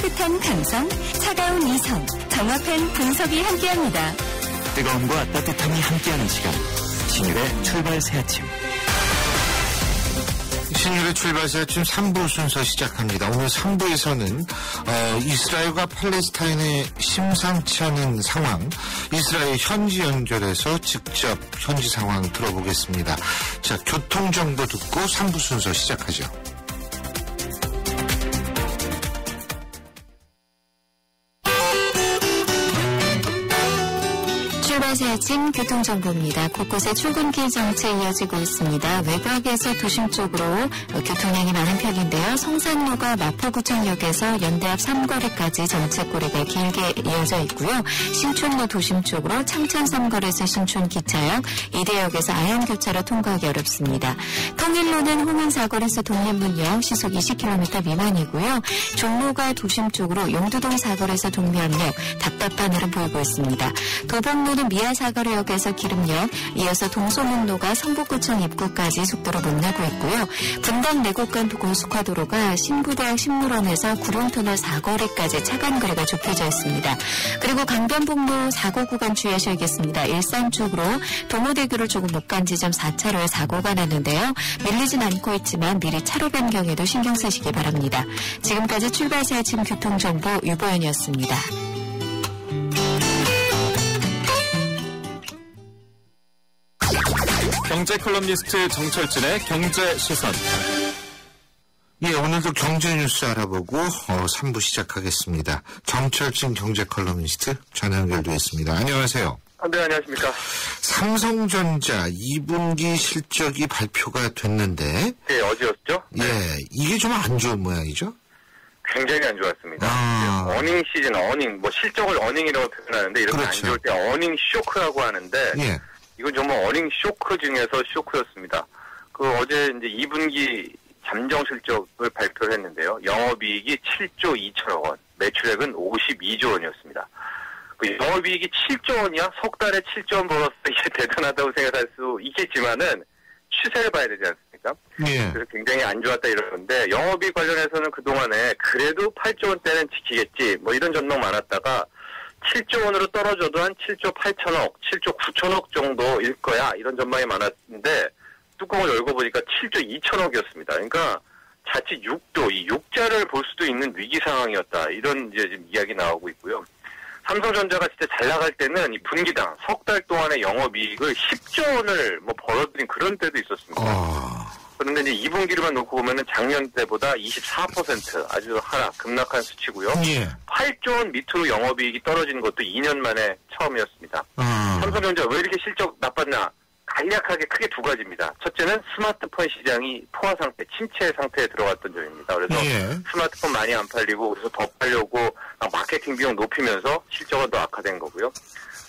따뜻한 감성, 차가운 이성, 정확한 분석이 함께합니다. 뜨거움과 따뜻함이 함께하는 시간, 신율의 출발 새 아침. 신율의 출발 새 아침 3부 순서 시작합니다. 오늘 3부에서는 이스라엘과 팔레스타인의 심상치 않은 상황, 이스라엘 현지 연결해서 직접 현지 상황 들어보겠습니다. 자, 교통정보 듣고 3부 순서 시작하죠. 출발새 아침 교통정보입니다. 곳곳에 출근길 정체 이어지고 있습니다. 외곽에서 도심 쪽으로 교통량이 많은 편인데요. 성산로가 마포구청역에서 연대 앞 삼거리까지 정체거리가 길게 이어져 있고요. 신촌로 도심 쪽으로 창천 삼거리에서 신촌 기차역, 이대역에서 아양교차로 통과하기 어렵습니다. 통일로는 홍은사거리에서 독립문역 시속 20km 미만이고요. 종로가 도심 쪽으로 용두동 사거리에서 동면역 답답한 흐름 보이고 있습니다. 도봉로는 미아사거리역에서 기름역, 이어서 동소문로가 성북구청 입구까지 속도를 못 내고 있고요. 분당 내곡간 고속화도로가 신부대학 신물원에서 구룡터널 사거리까지 차간거리가 좁혀져 있습니다. 그리고 강변북로 사고 구간 주의하셔야겠습니다. 일산 쪽으로 동호대교를 조금 못 간 지점 4차로에 사고가 났는데요. 밀리진 않고 있지만 미리 차로 변경에도 신경 쓰시기 바랍니다. 지금까지 출발새 아침 교통정보 유보연이었습니다. 경제 컬럼니스트 정철진의 경제 시선. 예, 오늘도 경제 뉴스 알아보고 3부 시작하겠습니다. 정철진 경제 컬럼니스트 전화 연결돼 있습니다. 안녕하세요. 네, 안녕하십니까. 삼성전자 2분기 실적이 발표가 됐는데. 네, 어제였죠? 예, 이게 좀 안 좋은 모양이죠? 굉장히 안 좋았습니다. 어닝 시즌, 실적을 어닝이라고 표현하는데 이렇게 그렇죠. 안 좋을 때 어닝 쇼크라고 하는데. 예. 이건 정말 어닝 쇼크 중에서 쇼크였습니다. 어제 이제 2분기 잠정 실적을 발표를 했는데요. 영업이익이 7조 2천억 원, 매출액은 52조 원이었습니다. 영업이익이 7조 원이야? 석 달에 7조 원 벌었어. 이게 대단하다고 생각할 수 있겠지만은 추세를 봐야 되지 않습니까? 예. 그래서 굉장히 안 좋았다 이러는데 영업이익 관련해서는 그동안에 그래도 8조 원대는 지키겠지 이런 전망 많았다가 7조 원으로 떨어져도 한 7조 8천억, 7조 9천억 정도일 거야. 이런 전망이 많았는데 뚜껑을 열고 보니까 7조 2천억이었습니다. 그러니까 자칫 6도, 이 6자를 볼 수도 있는 위기 상황이었다. 이런 이제 지금 이야기 나오고 있고요. 삼성전자가 진짜 잘 나갈 때는 이 분기당 석 달 동안의 영업이익을 10조 원을 벌어들인 그런 때도 있었습니다. 그런데 이제 2분기로만 놓고 보면은 작년 때보다 24% 아주 급락한 수치고요. 예. 8조 원 밑으로 영업이익이 떨어지는 것도 2년 만에 처음이었습니다. 삼성전자 왜 이렇게 실적 나빴나? 간략하게 크게 두 가지입니다. 첫째는 스마트폰 시장이 포화 상태, 침체 상태에 들어갔던 점입니다. 그래서 예. 스마트폰 많이 안 팔리고 그래서 더 팔려고 마케팅 비용 높이면서 실적은 더 악화된 거고요.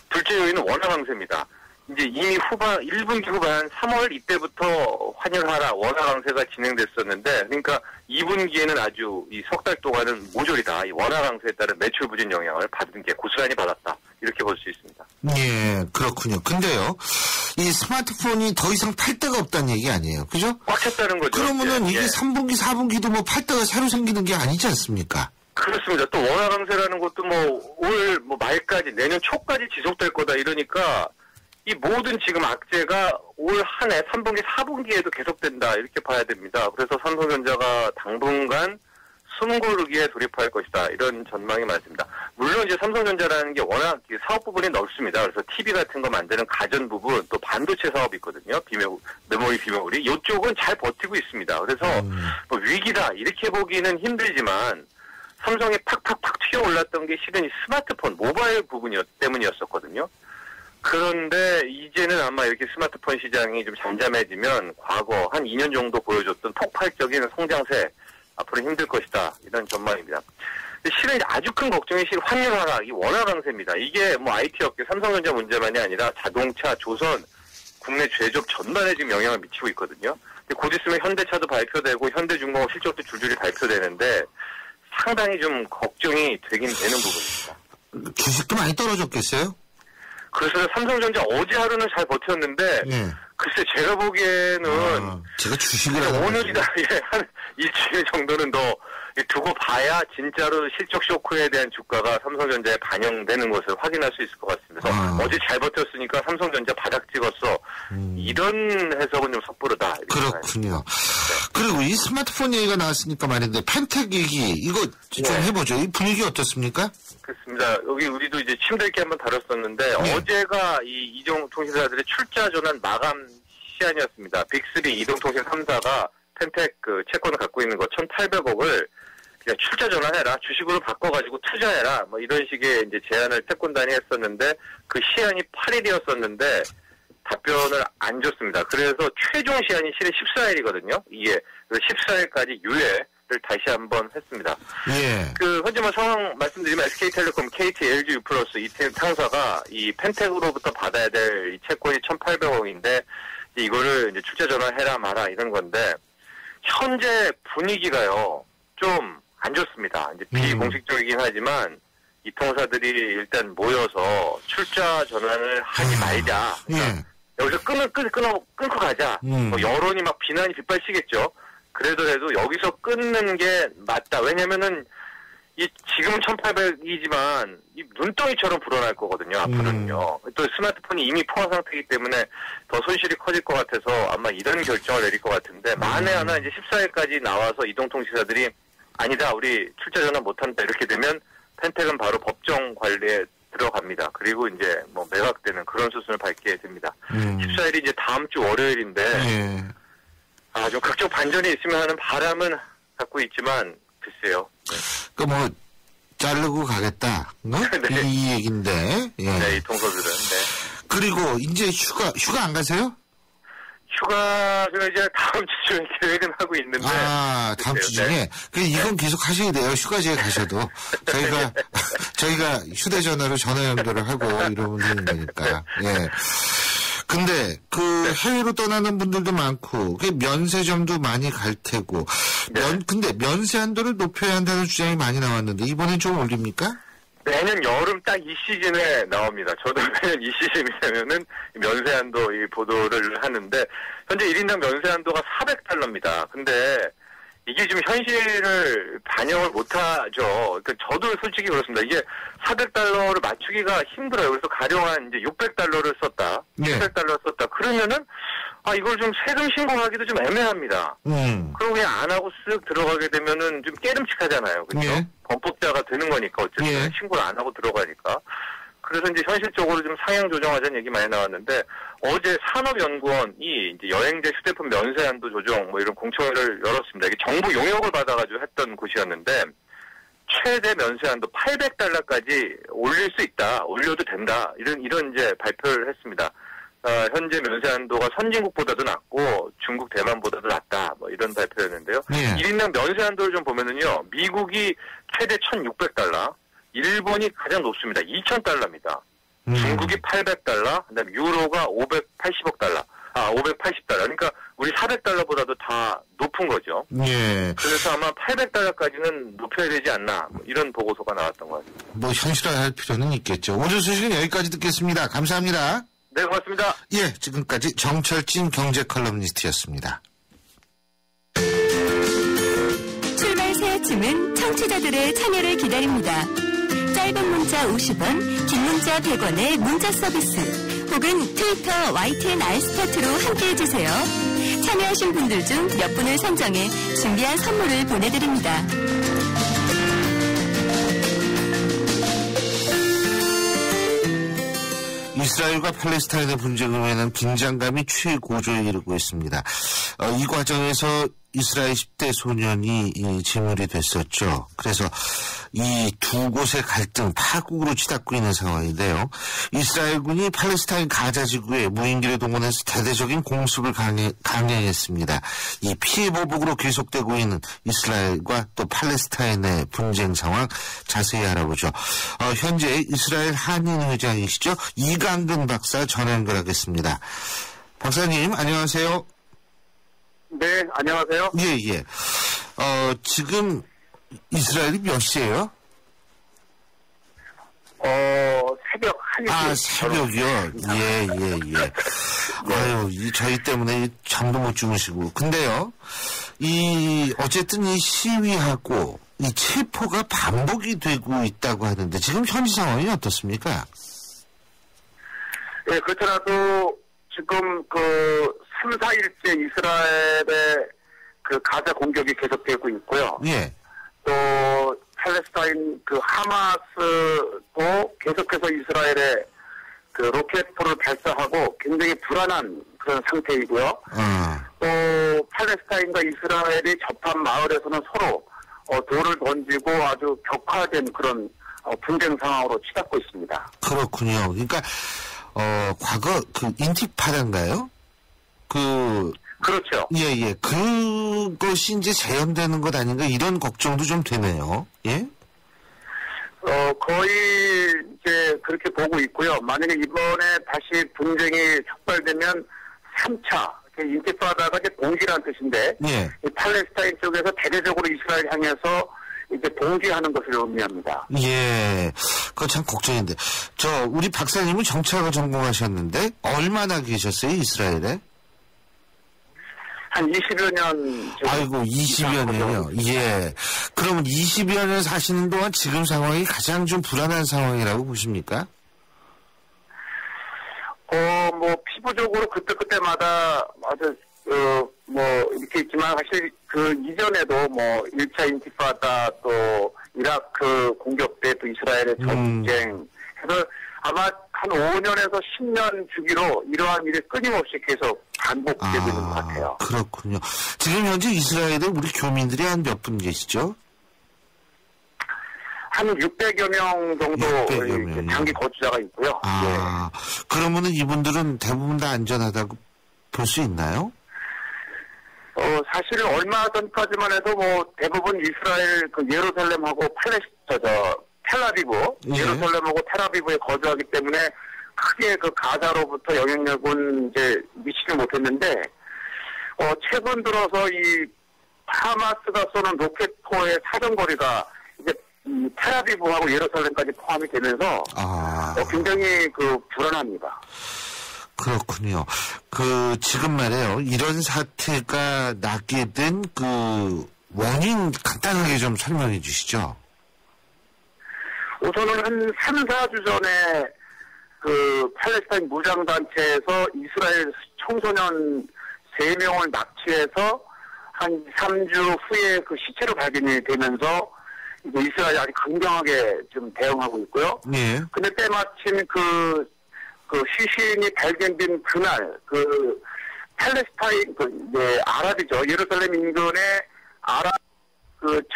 둘째 요인은 원화 강세입니다. 이제 이미 1분기 후반 3월 이때부터 환율하라 원화 강세가 진행됐었는데, 그러니까 2분기에는 아주 이 석 달 동안은 모조리다. 이 원화 강세에 따른 매출 부진 영향을 받은 게 고스란히 받았다. 이렇게 볼 수 있습니다. 예, 그렇군요. 근데요, 이 스마트폰이 더 이상 팔 데가 없다는 얘기 아니에요. 그죠? 꽉 찼다는 거죠. 그러면은 예, 이게 3분기, 4분기도 팔 데가 새로 생기는 게 아니지 않습니까? 그렇습니다. 또 원화 강세라는 것도 올 말까지, 내년 초까지 지속될 거다 이러니까 이 모든 지금 악재가 올 한 해 3분기, 4분기에도 계속된다 이렇게 봐야 됩니다. 그래서 삼성전자가 당분간 숨고르기에 돌입할 것이다 이런 전망이 많습니다. 물론 이제 삼성전자라는 게 워낙 사업 부분이 넓습니다. 그래서 TV 같은 거 만드는 가전 부분, 또 반도체 사업이 있거든요. 메모리 비메모리 이쪽은 잘 버티고 있습니다. 그래서 위기다 이렇게 보기는 힘들지만 삼성이 팍팍팍 튀어 올랐던 게 실은 이 스마트폰, 모바일 부분 때문이었었거든요. 그런데 이제는 아마 이렇게 스마트폰 시장이 좀 잠잠해지면 과거 한 2년 정도 보여줬던 폭발적인 성장세 앞으로 힘들 것이다. 이런 전망입니다. 실은 아주 큰 걱정이 환율 하락, 이 원화 강세입니다. 이게 IT 업계, 삼성전자 문제만이 아니라 자동차, 조선, 국내 제조업 전반에 지금 영향을 미치고 있거든요. 곧 있으면 현대차도 발표되고 현대중공업 실적도 줄줄이 발표되는데 상당히 좀 걱정이 되긴 되는 부분입니다. 주식도 많이 떨어졌겠어요? 그래서 삼성전자 어제 하루는 잘 버텼는데 예. 글쎄 제가 보기에는 제가 주식을 오늘이다 한 일주일 정도는 더 두고 봐야 진짜로 실적 쇼크에 대한 주가가 삼성전자에 반영되는 것을 확인할 수 있을 것 같습니다. 어제 잘 버텼으니까 삼성전자 바닥 찍었어. 이런 해석은 좀 섣부르다. 그렇군요. 네. 그리고 이 스마트폰 얘기가 나왔으니까 말인데 펜텍 얘기 이거 좀 네. 해보죠. 이 분위기 어떻습니까? 그렇습니다. 여기 우리도 이제 침대기 한번 다뤘었는데 네. 어제가 이 이동통신사들의 출자 전환 마감 시한이었습니다. 빅3 이동통신 3사가 펜텍 그 채권을 갖고 있는 거 1,800억을 그냥 출자 전환해라. 주식으로 바꿔가지고 투자해라. 뭐 이런 식의 이제 제안을 채권단이 했었는데 그 시한이 8일이었었는데 답변을 안 줬습니다. 그래서 최종 시한이 실은 14일이거든요. 이게 14일까지 유예를 다시 한번 했습니다. 예. 그 현재 뭐 상황 말씀드리면 SK텔레콤, KT, LG U+, 이 3사가 이 펜텍으로부터 받아야 될 이 채권이 1,800억인데 이거를 이제 출자 전환해라 마라 이런 건데 현재 분위기가요 좀 안 좋습니다. 이제 비공식적이긴 하지만 이 통사들이 일단 모여서 출자 전환을 하지 말자. 그러니까 여기서 끊고 가자. 뭐 여론이 막 비난이 빗발치겠죠. 그래도 여기서 끊는 게 맞다. 왜냐면은 이 지금은 1,800이지만 이 눈덩이처럼 불어날 거거든요. 앞으로는요. 또 스마트폰이 이미 포화 상태이기 때문에 더 손실이 커질 것 같아서 아마 이런 결정을 내릴 것 같은데 만에 하나 이제 14일까지 나와서 이동통신사들이 아니다. 우리 출자 전환 못한다. 이렇게 되면 펜텍은 바로 법정 관리에 들어갑니다. 그리고 이제 뭐 매각되는 그런 수순을 밟게 됩니다. 14일이 이제 다음 주 월요일인데 좀 극적 반전이 있으면 하는 바람은 갖고 있지만 글쎄요. 네. 그 뭐 자르고 가겠다. 네? 이 얘긴데. 예. 네, 이 통서들은. 네. 그리고 이제 휴가 안 가세요? 휴가가 이제 다음 주 중에 계획은 하고 있는데. 다음 주 중에? 네. 이건 계속 하셔야 돼요. 휴가지에 가셔도. 저희가 휴대전화로 전화 연결을 하고 이러면 되는 거니까. 예. 근데 해외로 떠나는 분들도 많고 면세점도 많이 갈 테고 근데 면세 한도를 높여야 한다는 주장이 많이 나왔는데 이번엔 좀 올립니까? 매년 여름 딱 이 시즌에 나옵니다. 저도 매년 이 시즌이 되면은 면세 한도 이 보도를 하는데 현재 1인당 면세 한도가 $400입니다. 근데 이게 지금 현실을 반영을 못하죠. 그러니까 저도 솔직히 그렇습니다. 이게 $400를 맞추기가 힘들어요. 그래서 가령한 이제 $600를 썼다, $700 썼다. 그러면은 이걸 좀 세금 신고하기도 좀 애매합니다. 그럼 그냥 안 하고 쓱 들어가게 되면은 좀 깨름칙하잖아요. 그렇죠? 예. 범법자가 되는 거니까 어쨌든 신고를 안 하고 들어가니까. 그래서 이제 현실적으로 좀 상향 조정하자는 얘기 많이 나왔는데 어제 산업연구원이 이제 여행자 휴대폰 면세 한도 조정 뭐 이런 공청회를 열었습니다. 이게 정부 용역을 받아가지고 했던 곳이었는데 최대 면세 한도 $800까지 올릴 수 있다, 올려도 된다 이런 이제 발표를 했습니다. 현재 면세 한도가 선진국보다도 낮고 중국, 대만보다도 낮다 뭐 이런 발표였는데요. 1인당 면세 한도를 좀 보면은요 미국이 최대 $1,600. 일본이 가장 높습니다. $2,000입니다. 중국이 $800, 그다음에 유로가 $580. 그러니까 우리 $400보다도 다 높은 거죠. 예. 그래서 아마 $800까지는 높여야 되지 않나 뭐 이런 보고서가 나왔던 것 같습니다. 뭐 현실화할 필요는 있겠죠. 오늘 소식은 여기까지 듣겠습니다. 감사합니다. 네, 고맙습니다. 예, 지금까지 정철진 경제 컬럼니스트였습니다. 출발 새 아침은 청취자들의 참여를 기다립니다. 짧은 문자 50원, 긴 문자 100원의 문자 서비스 혹은 트위터 YTN 알스타트로 함께해주세요. 참여하신 분들 중 몇 분을 선정해 준비한 선물을 보내드립니다. 이스라엘과 팔레스타인의 분쟁으로 인한 긴장감이 최고조에 이르고 있습니다. 이 과정에서 이스라엘 10대 소년이 제물이 됐었죠. 그래서 이 두 곳의 갈등, 파국으로 치닫고 있는 상황인데요. 이스라엘군이 팔레스타인 가자 지구에 무인기를 동원해서 대대적인 공습을 강행했습니다. 이 피해 보복으로 계속되고 있는 이스라엘과 또 팔레스타인의 분쟁 상황 자세히 알아보죠. 현재 이스라엘 한인회장이시죠. 이강근 박사 전화 연결하겠습니다. 박사님 안녕하세요. 네, 안녕하세요. 예. 지금 이스라엘이 몇 시예요? 새벽 1시. 새벽이요? 예. 아유, 저희 때문에 잠도 못 주무시고. 근데요, 어쨌든 이 시위하고 이 체포가 반복이 되고 있다고 하는데 지금 현지 상황이 어떻습니까? 예, 그렇더라도 지금 3, 4일째 이스라엘의 가자 공격이 계속되고 있고요. 예. 또 팔레스타인 하마스도 계속해서 이스라엘에 로켓포를 발사하고 굉장히 불안한 그런 상태이고요. 또 팔레스타인과 이스라엘이 접한 마을에서는 서로 돌을 던지고 아주 격화된 그런 분쟁 상황으로 치닫고 있습니다. 그렇군요. 그러니까 과거 인티파다인가요? 그렇죠. 예. 그것이 이제 재현되는 것 아닌가 이런 걱정도 좀 되네요. 예? 거의 이제 그렇게 보고 있고요. 만약에 이번에 다시 분쟁이 촉발되면 3차, 인티파다가 이제 봉기라는 뜻인데, 예. 이 팔레스타인 쪽에서 대대적으로 이스라엘 향해서 이제 봉기하는 것을 의미합니다. 예. 그거 참 걱정인데. 우리 박사님은 정치학을 전공하셨는데, 얼마나 계셨어요, 이스라엘에? 한 20여 년. 아이고, 20여 년이요. 예. 그러면 20여 년 사시는 동안 지금 상황이 가장 좀 불안한 상황이라고 보십니까? 피부적으로 그때마다 아주, 이렇게 있지만 사실 이전에도 1차 인티파다 또 이라크 공격 때 또 이스라엘의 전쟁 해서 아마 한 5년에서 10년 주기로 이러한 일이 끊임없이 계속 반복되고 있는 것 같아요. 그렇군요. 지금 현재 이스라엘에 우리 교민들이 한 몇 분 계시죠? 한 600여 명 정도 600여 명이요? 장기 거주자가 있고요. 예. 그러면은 이분들은 대부분 다 안전하다고 볼 수 있나요? 사실 얼마 전까지만 해도 대부분 이스라엘 예루살렘하고 텔아비브, 예. 예루살렘하고 텔아비브에 거주하기 때문에 크게 가자로부터 영향력은 이제 미치지 못했는데, 최근 들어서 이 하마스가 쏘는 로켓포의 사정거리가 이제 텔아비브하고 예루살렘까지 포함이 되면서 굉장히 불안합니다. 그렇군요. 지금 말이에요. 이런 사태가 나게 된 원인 간단하게 좀 설명해 주시죠. 우선은 한 3, 4주 전에 팔레스타인 무장단체에서 이스라엘 청소년 3명을 납치해서 한 3주 후에 시체로 발견이 되면서 이제 이스라엘이 아주 강경하게 좀 대응하고 있고요. 예. 근데 때마침 시신이 발견된 그날, 팔레스타인, 아랍이죠. 예루살렘 인근에 아랍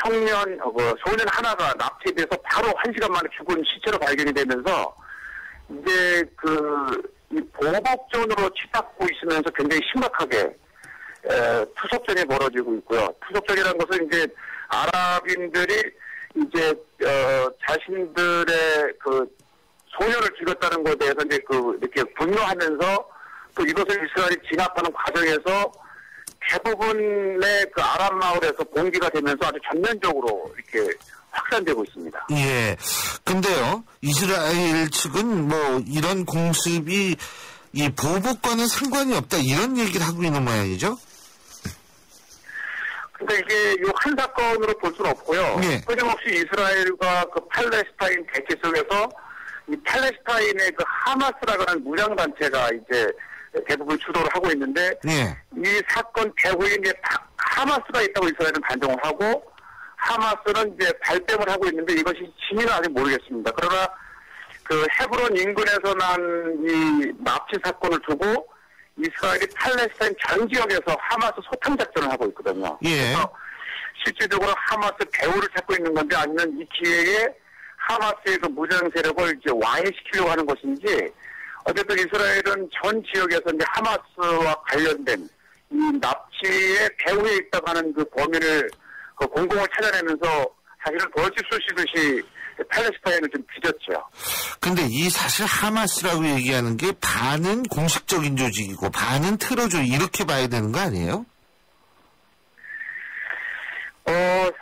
청년, 소년 하나가 납치돼서 바로 1시간 만에 죽은 시체로 발견이 되면서 이제 이 보복전으로 치닫고 있으면서 굉장히 심각하게 투석전이 벌어지고 있고요. 투석전이라는 것은 이제 아랍인들이 이제 자신들의 소년을 죽였다는 것에 대해서 이제 이렇게 분노하면서 또 이것을 이스라엘이 진압하는 과정에서 대부분의 아랍 마을에서 봉기가 되면서 아주 전면적으로 이렇게 확산되고 있습니다. 예. 근데요, 이스라엘 측은 이런 공습이 이 보복과는 상관이 없다 이런 얘기를 하고 있는 모양이죠? 근데 이게 이 한 사건으로 볼 수는 없고요. 예. 끊임없이 이스라엘과 팔레스타인 대치 속에서 이 팔레스타인의 하마스라고 하는 무장단체가 이제 대부분 주도를 하고 있는데, 예. 이 사건 배후에 이제 하마스가 있다고 이스라엘은 단정을 하고, 하마스는 이제 발뺌을 하고 있는데 이것이 진위는 아직 모르겠습니다. 그러나 헤브론 인근에서 난 이 납치 사건을 두고 이스라엘이 팔레스타인 전 지역에서 하마스 소탕 작전을 하고 있거든요. 예. 그래서 실질적으로 하마스 배후를 찾고 있는 건지 아니면 이 기회에 하마스의 무장 세력을 이제 와해시키려고 하는 것인지, 어쨌든 이스라엘은 전 지역에서 이제 하마스와 관련된 이 납치의 배후에 있다고 하는 범인을 공공을 찾아내면서 사실은 벌집 쑤시듯이 팔레스타인을 좀 빚었죠. 근데 이 사실 하마스라고 얘기하는 게 반은 공식적인 조직이고 반은 테러 조직 이렇게 봐야 되는 거 아니에요?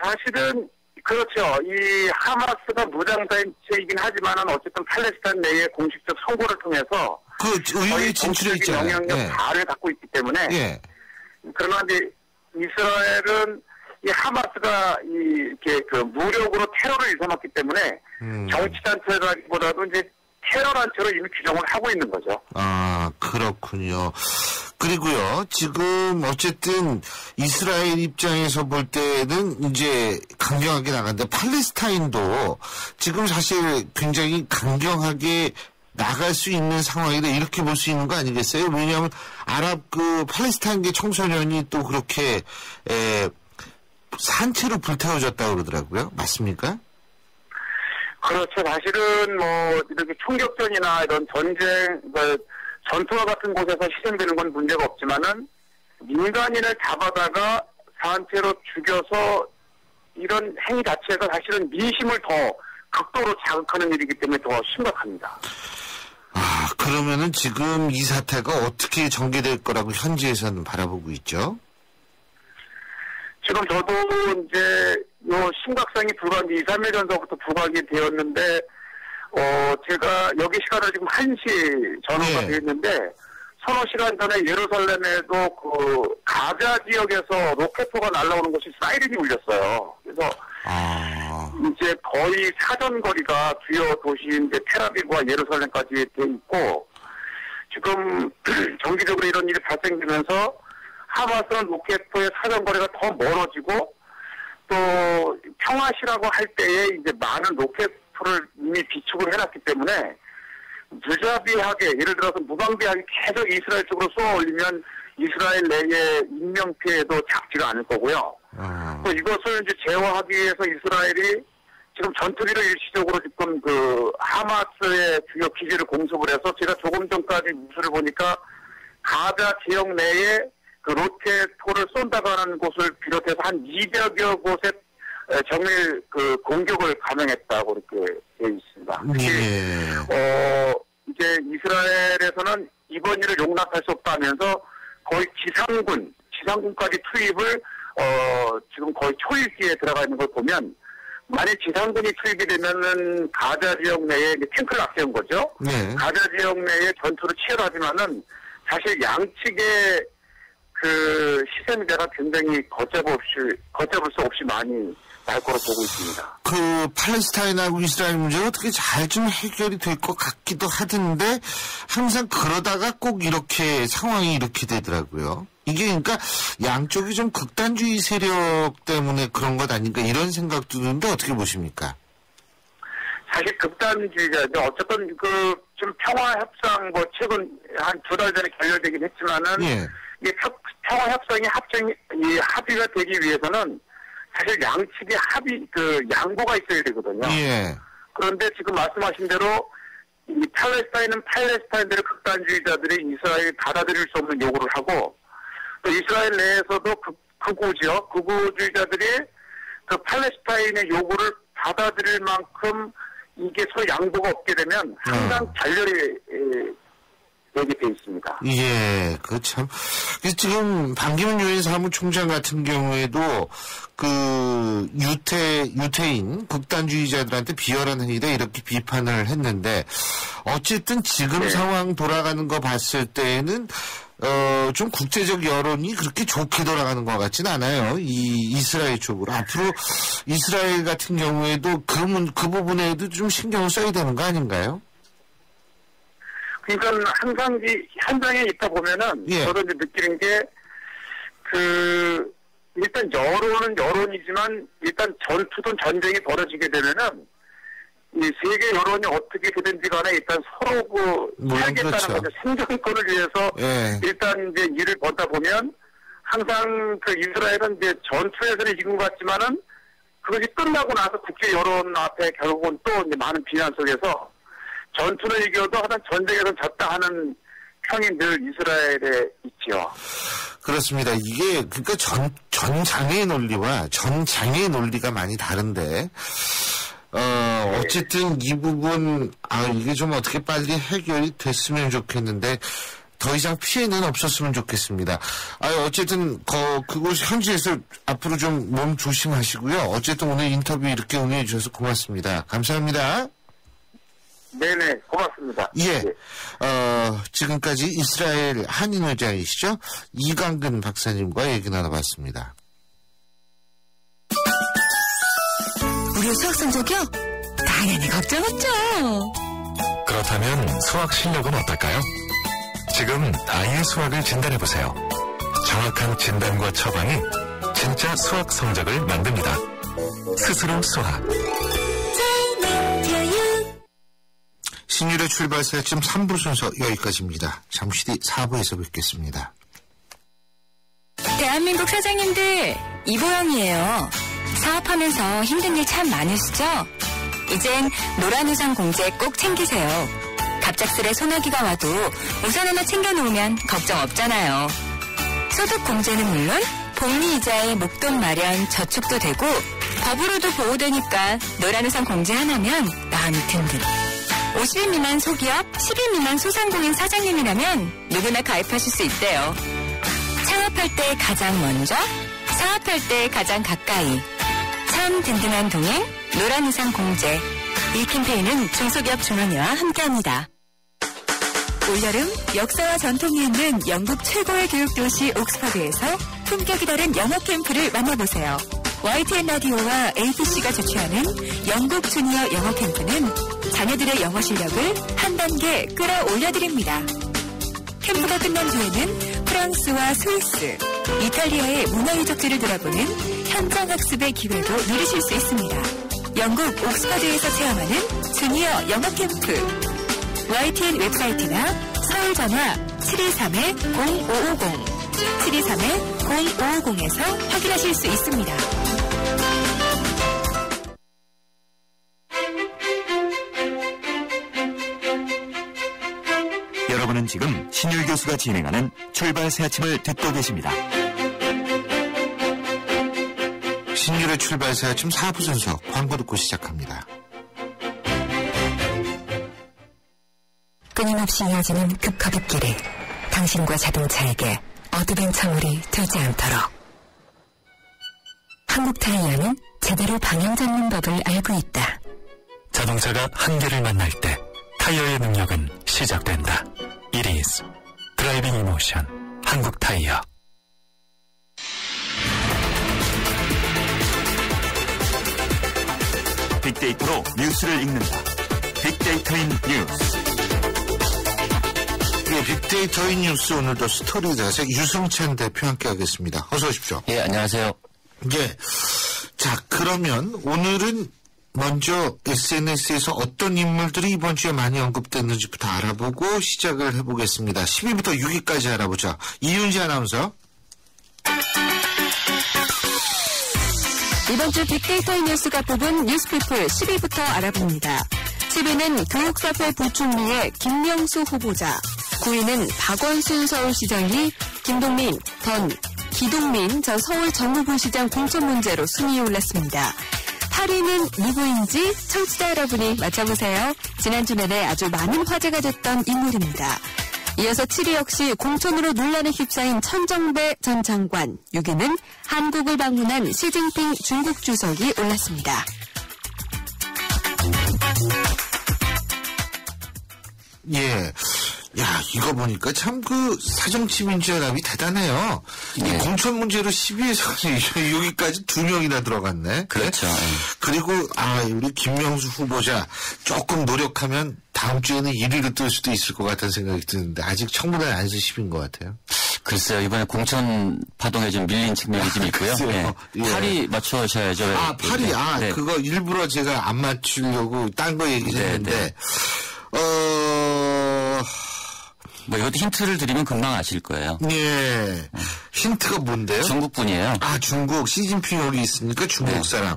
사실은 그렇죠. 이 하마스가 무장단체이긴 하지만은 어쨌든 팔레스타인 내의 공식적 선거를 통해서 의회에 진출해 있잖아요. 영향력 다를 갖고 있기 때문에. 예. 그러나 이제 이스라엘은 이 하마스가 이렇게 그 무력으로 테러를 일삼았기 때문에 정치단체라기보다도 이제 테러단체로 이미 규정을 하고 있는 거죠. 아, 그렇군요. 그리고요, 지금 어쨌든 이스라엘 입장에서 볼 때는 이제 강경하게 나간다. 팔레스타인도 지금 사실 굉장히 강경하게 나갈 수 있는 상황이다. 이렇게 볼 수 있는 거 아니겠어요? 왜냐하면 아랍 그 팔레스타인계 청소년이 또 그렇게 산채로 불태워졌다고 그러더라고요. 맞습니까? 그렇죠. 사실은 뭐 이렇게 총격전이나 이런 전쟁, 전투와 같은 곳에서 희생되는 건 문제가 없지만은 민간인을 잡아다가 산채로 죽여서 이런 행위 자체가 사실은 민심을 더 극도로 자극하는 일이기 때문에 더 심각합니다. 아, 그러면은 지금 이 사태가 어떻게 전개될 거라고 현지에서는 바라보고 있죠? 지금 저도 이제 요 심각성이 불과 2, 3일 전서부터 부각이 되었는데, 제가 여기 시간을 지금 1시 전후가 네. 되었는데, 서너 시간 전에 예루살렘에도 그 가자 지역에서 로켓포가 날아오는 것이 사이렌이 울렸어요. 그래서 이제 거의 사전거리가 주요 도시인 이제 텔아비브와 예루살렘까지 돼 있고, 지금 정기적으로 이런 일이 발생되면서 하마스는 로켓포의 사전거리가 더 멀어지고, 또 평화시라고 할 때에 이제 많은 로켓포를 이미 비축을 해놨기 때문에 무자비하게, 예를 들어서 무방비하게 계속 이스라엘 쪽으로 쏘아 올리면 이스라엘 내의 인명피해도 작지가 않을 거고요. 또 이것을 이제 제어하기 위해서 이스라엘이 지금 전투기를 일시적으로 지금 그 하마스의 주요 기지를 공습을 해서, 제가 조금 전까지 뉴스를 보니까 가자 지역 내에 그 로켓포를 쏜다고 하는 곳을 비롯해서 한 200여 곳에 정밀 그 공격을 감행했다고 이렇게 되어 있습니다. 예. 이제 이스라엘에서는 이번 일을 용납할 수 없다면서 거의 지상군까지 투입을 지금 거의 초일기에 들어가 있는 걸 보면, 만약 지상군이 투입이 되면은 가자 지역 내에 탱크를 앞세운 거죠. 네. 가자 지역 내에 전투를 치열하지만은 사실 양측의 그 희생자가 굉장히 걷잡을 수 없이 많이 날 거로 보고 있습니다. 그 팔레스타인하고 이스라엘 문제가 어떻게 잘 좀 해결이 될 것 같기도 하던데 항상 그러다가 꼭 이렇게 상황이 이렇게 되더라고요. 이게 그러니까 양쪽이 좀 극단주의 세력 때문에 그런 것 아닌가 이런 생각도 드는데 어떻게 보십니까? 사실 극단주의자죠. 어쨌든 그 좀 평화 협상 뭐 최근 한 2달 전에 결렬되긴 했지만은 예. 이게 평화 협상이 합의가 되기 위해서는 사실 양측의 양보가 있어야 되거든요. 예. 그런데 지금 말씀하신 대로 이 팔레스타인은 팔레스타인들의 극단주의자들이 이스라엘이 받아들일 수 없는 요구를 하고, 또 이스라엘 내에서도 극우주의자들이 그 팔레스타인의 요구를 받아들일 만큼 이게 서로 양보가 없게 되면 항상 결렬이 되게 돼 있습니다. 예, 그 참. 그래서 지금 반기문 유엔 사무총장 같은 경우에도 그 유태인 극단주의자들한테 비열한 행위다 이렇게 비판을 했는데, 어쨌든 지금 상황 돌아가는 거 봤을 때는 좀 국제적 여론이 그렇게 좋게 돌아가는 것 같진 않아요. 이 이스라엘 쪽으로. 앞으로 이스라엘 같은 경우에도 그 부분에도 좀 신경을 써야 되는 거 아닌가요? 그러니까 항상 이 현장에 있다 보면은 저도 이제 느끼는 게 일단 여론은 여론이지만 일단 전투든 전쟁이 벌어지게 되면은 이 세계 여론이 어떻게 되든지 간에 일단 서로 살겠다는 그렇죠. 거죠. 생존권을 위해서 일단 이제 일을 벌다 보면 항상 그 이스라엘은 이제 전투에서는 이긴 것 같지만은 그것이 끝나고 나서 국제 여론 앞에 결국은 또 이제 많은 비난 속에서 전투는 이겨도 하여튼 전쟁에서 졌다 하는 평이 늘 이스라엘에 있죠. 그렇습니다. 이게 그러니까 전장의 논리와 전장의 논리가 많이 다른데 어쨌든 이 부분 이게 좀 어떻게 빨리 해결이 됐으면 좋겠는데 더 이상 피해는 없었으면 좋겠습니다. 어쨌든 그곳 현지에서 앞으로 좀 몸 조심하시고요. 어쨌든 오늘 인터뷰 이렇게 응해 주셔서 고맙습니다. 감사합니다. 네네, 고맙습니다. 예. 지금까지 이스라엘 한인의장이시죠? 이강근 박사님과 얘기 나눠봤습니다. 우리 수학 성적이요? 당연히 걱정 없죠. 그렇다면 수학 실력은 어떨까요? 지금 아이의 수학을 진단해보세요. 정확한 진단과 처방이 진짜 수학 성적을 만듭니다. 스스로 수학. 신율의 출발사 지금 3부 순서 여기까지입니다. 잠시 뒤 4부에서 뵙겠습니다. 대한민국 사장님들, 이보영이에요. 사업하면서 힘든 일 참 많으시죠? 이젠 노란 우산 공제 꼭 챙기세요. 갑작스레 소나기가 와도 우산 하나 챙겨놓으면 걱정 없잖아요. 소득 공제는 물론 복리 이자에 목돈 마련 저축도 되고 법으로도 보호되니까 노란 우산 공제 하나면 마음이 든든. 50인 미만 소기업, 10인 미만 소상공인 사장님이라면 누구나 가입하실 수 있대요. 창업할 때 가장 먼저, 사업할 때 가장 가까이. 참 든든한 동행, 노란 우산 공제. 이 캠페인은 중소기업 중앙회와 함께합니다. 올여름 역사와 전통이 있는 영국 최고의 교육도시 옥스퍼드에서 품격이 다른 영어 캠프를 만나보세요. YTN 라디오와 ABC가 주최하는 영국 주니어 영어 캠프는 자녀들의 영어 실력을 한 단계 끌어올려드립니다. 캠프가 끝난 뒤에는 프랑스와 스위스, 이탈리아의 문화 유적지를 돌아보는 현장 학습의 기회도 누리실 수 있습니다. 영국 옥스퍼드에서 체험하는 주니어 영어 캠프. YTN 웹사이트나 서울 전화 723-0550, 723-0550에서 확인하실 수 있습니다. 여러분은 지금 신율 교수가 진행하는 출발 새 아침을 듣고 계십니다. 신율의 출발사 아침 4부 순서 광고 듣고 시작합니다. 끊임없이 이어지는 급커브길에 당신과 자동차에게 어드벤처물이 되지 않도록 한국 타이어는 제대로 방향 잡는 법을 알고 있다. 자동차가 한계를 만날 때 타이어의 능력은 시작된다. It is 드라이빙 이모션 한국 타이어. 빅데이터로 뉴스를 읽는다. 빅데이터인 뉴스. 네, 빅데이터인 뉴스 오늘도 스토리자색 유승찬 대표 함께 하겠습니다. 어서 오십시오. 예, 안녕하세요. 예. 자, 그러면 오늘은 먼저 SNS에서 어떤 인물들이 이번 주에 많이 언급됐는지부터 알아보고 시작을 해보겠습니다. 10위부터 6위까지 알아보죠. 이윤지 아나운서. 이번 주 빅데이터인 뉴스가 뽑은 뉴스피플 10위부터 알아봅니다. 10위는 교육사회 부총리의 김명수 후보자, 9위는 박원순 서울시장이 김동민, 기동민 전 서울 정무부시장 공천 문제로 순위에 올랐습니다. 8위는 누구인지 청취자 여러분이 맞춰보세요. 지난주 내내 아주 많은 화제가 됐던 인물입니다. 이어서 7위 역시 공천으로 논란에 휩싸인 천정배 전 장관, 6위는 한국을 방문한 시진핑 중국 주석이 올랐습니다. 예. 야, 이거 보니까 참 사정치민주연합이 대단해요. 이 공천 문제로 12에서 6위까지 2명이나 들어갔네. 그렇죠. 그리고, 우리 김명수 후보자 조금 노력하면 다음 주에는 1위로 뜰 수도 있을 것 같다는 생각이 드는데, 아직 청문회 안 쓰십인 것 같아요. 글쎄요, 이번에 공천 파동에 좀 밀린 측면이 좀 있고요. 예. 8위 맞춰셔야죠. 8위. 네. 그거 일부러 제가 안 맞추려고 딴 거 얘기를 했는데, 뭐 이것도 힌트를 드리면 금방 아실 거예요. 예. 힌트가 뭔데요? 중국 분이에요. 중국. 시진핑 여기 있으니까 중국 사람.